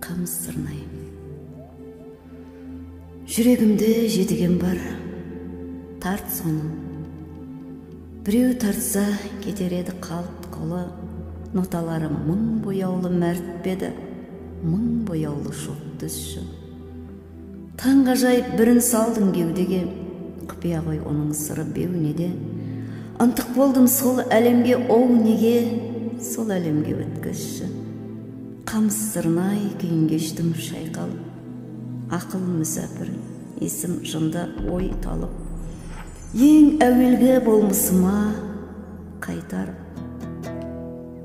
қамыс сырнайым. Жүрегімде жетіген бар, тарт соны. Біреу тартса кетер еді қалт қолы, ноталары мың бояулы мәртпеді, мың бояулы шоқ түсші. Таңғажайып бірін салдың кеудеге, құпия ғой оның сыры беуінеде. Антық болдым сол әлемге, оу неге, сол әлемге өткізші. Қамыс сырнай күйін кештім шайқалып, ақыл мүсәпір, есім жында ой талып. Ең әуелгі болмысыма қайтар,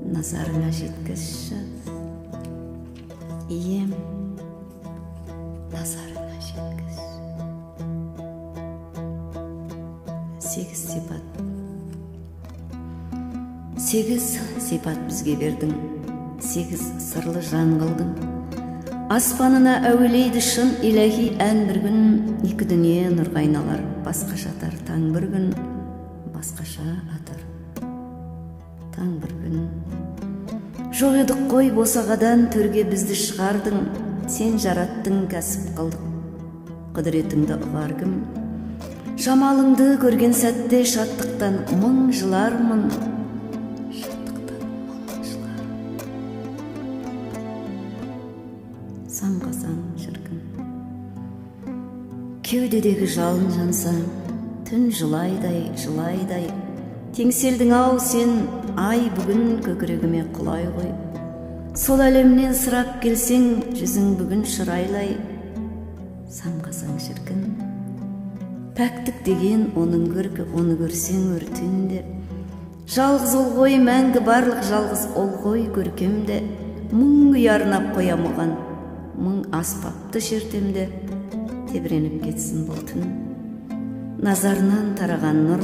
назарыңа жеткізші. Ием, назарыңа жеткізші. 8 сипат. 8 сипат бізге бердің, 8 сырлы жан қылдың. Аспанына әуелейді шын иләхи ән бір күн, екі дүние нұрға айналар, басқаша атар таң бір күн, басқаша атар таң бір күн. Жоқ едік қой босағадан төрге бізді шығардың, сен жараттың кәсіп қылдық, құдіретіңді ұғар кім. Жамалыңды көрген сәтте шаттықтан мың жылармын, саңғасаң шіркін. Кеудедегі жалын жанса, түн жылайдай, жылайдай. Теңселдің ау сен, ай бүгін көкірегіме құлай ғой. Сол әлемнен сырап келсең, жүзің бүгін шырайлай. Саңғасаң шіркін. Пәктік деген оның көркі, оны көрсең өртінде. Жалғыз ол ғой, мәңгі барлық жалғыз ол ғой көркемде. Мың үй арнап қоям оған, мың аспапты шертемде. Тебіреніп кетсін бұл түн. Назарынан тараған нұр,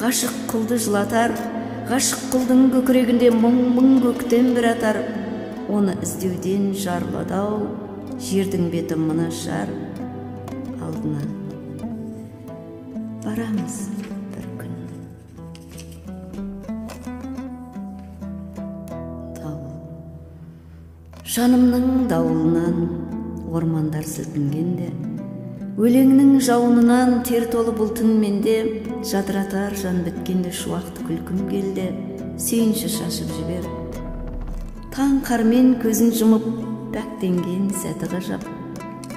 ғашық қылды жылатар, ғашық қылдың көкірегінде мың көктем бір атар. Оны іздеуден жарладау, жердің беті мына шар. Алдына барамыз бір күн. Жанымның дауылынан ормандар сілкінгенде, өлеңнің жауынынан тер толы бұл түн менде, жадыратар жан біткенде шуақты күлкім келді, сүйінші шашып жібер. Таң қармен көзін жұмып, пәктенген сәті ғажап.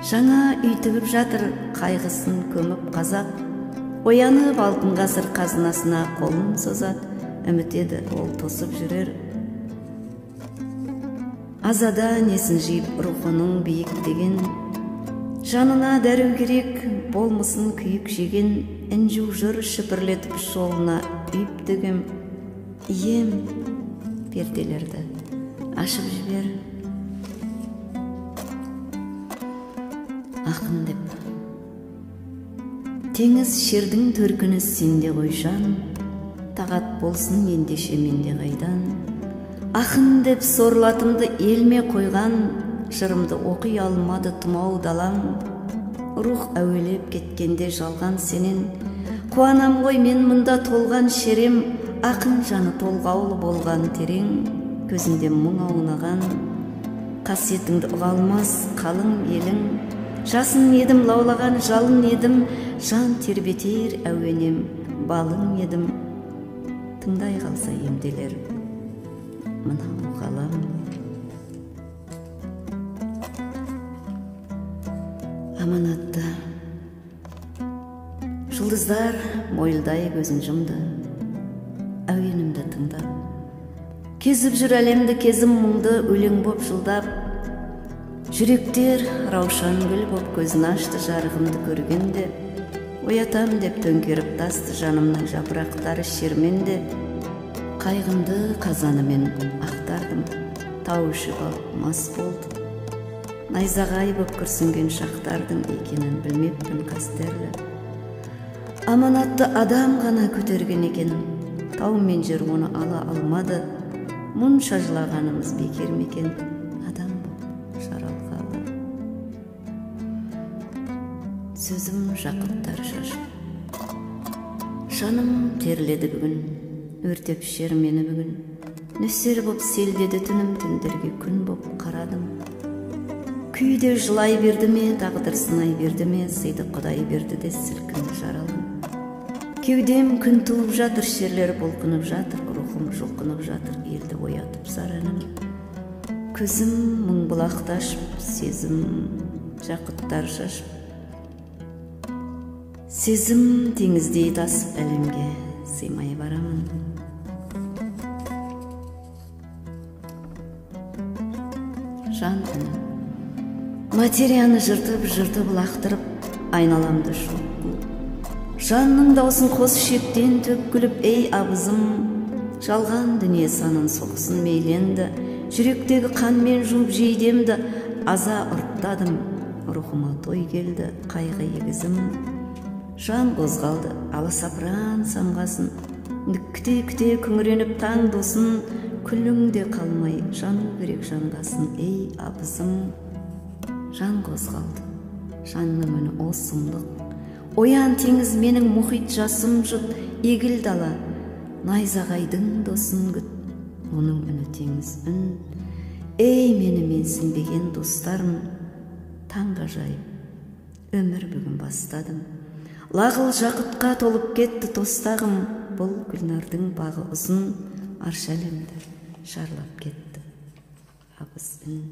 Жаңа үй тігіп жатыр, қайғысын көміп қазақ. Оянып алтын ғасыр қазынасына қолын созат, үміт еді ол тосып жүрер. Азада несін жиып рухының биіктеген, жанына дәру керек, болмысын күйік жеген, інжу жыр шүпірлетіп жолына үйіптігім. Ием, перделерді ашып жібер. Ақын деп теңіз шердің төркіні сенде ғой жан, тағат болсын ендеше менде қайдан. Ақын деп сорлатымды елме қойған, жырымды оқи алмады тұмау далам. Рух әуелеп кеткенде жалған сенен, қуанам ғой мен мұнда толған шерем. Ақын жаны толғаулы болған терең, көзінде мұң аунаған. Қасиетіңді ұғалмас қалың елің, жасын едім лаулаған жалын едім, жан тербетер әуенем балың едім. Тыңдай қалса емделер мынау ғалам. Аманатты жұлдыздар мойылдай көзін жұмды, әуенімді тыңдап. Кезіп жүр әлемді кезім мұңды, өлең боп жылдап. Жүректер раушан гүл боп көзін ашты жарығымды көргенде. Оятам деп төңкеріп тасты жанымның жапырақтары шерменде. Қайғымды қазанымен ақтардым, тау ішіп алып мас болды. Найзағай боп күрсінген шақтардың екенін білмеппін қастерлі. Аманатты адам ғана көтерген екен, тау мен жер оны ала алмады. Мұнша жылағанымыз бекер мекен, адам боп жаралғалы. Сөзім жақыттар шашып, жаным терледі бүгін, өртеп шер мені бүгін. Нөсер боп селдеді түнім, түндерге күн боп қарадым. күйде жылай берді ме, тағдыр сынай берді ме, сыйды Құдай берді де сілкінді жаралым. Кеудем күн туып жатыр, шерлер бұлқынып жатыр, рухым жұлқынып жатыр, елді оятып сараным. Көзім мың бұлақты ашып, сезім жақұттар шашып, сезім теңіздей тасып әлемге сыймай барамын. Жан үні материяны жыртып лақтырып, айналамды шоққу. Жанның даусын қос шектен төккіліп, ей абызым, жалған дүние санын соқсын мейленді, жүректегі қанмен жуып жейдемді, аза ұрттадым, рухыма той келді, қайғы егізім. Жан қозғалды, аласапыран самғасын, күте күңіреніп таң досын, күліңде қалмай жану керек жанғасын, ей абызым. Жан қозғалды, жанның үні о сұмдық, оян теңіз менің мұхит жасым жұт, егіл дала, найзағайдың досын күт, оның үні теңіз үн. Ей мені менсінбеген достарым, таңға жайып, өмір бүгін бастадым. Лағыл жақұтқа толып кетті тостағым, бұл гүлнардың бағы ұзын, арша әлемді шарлап кетті абыз үн.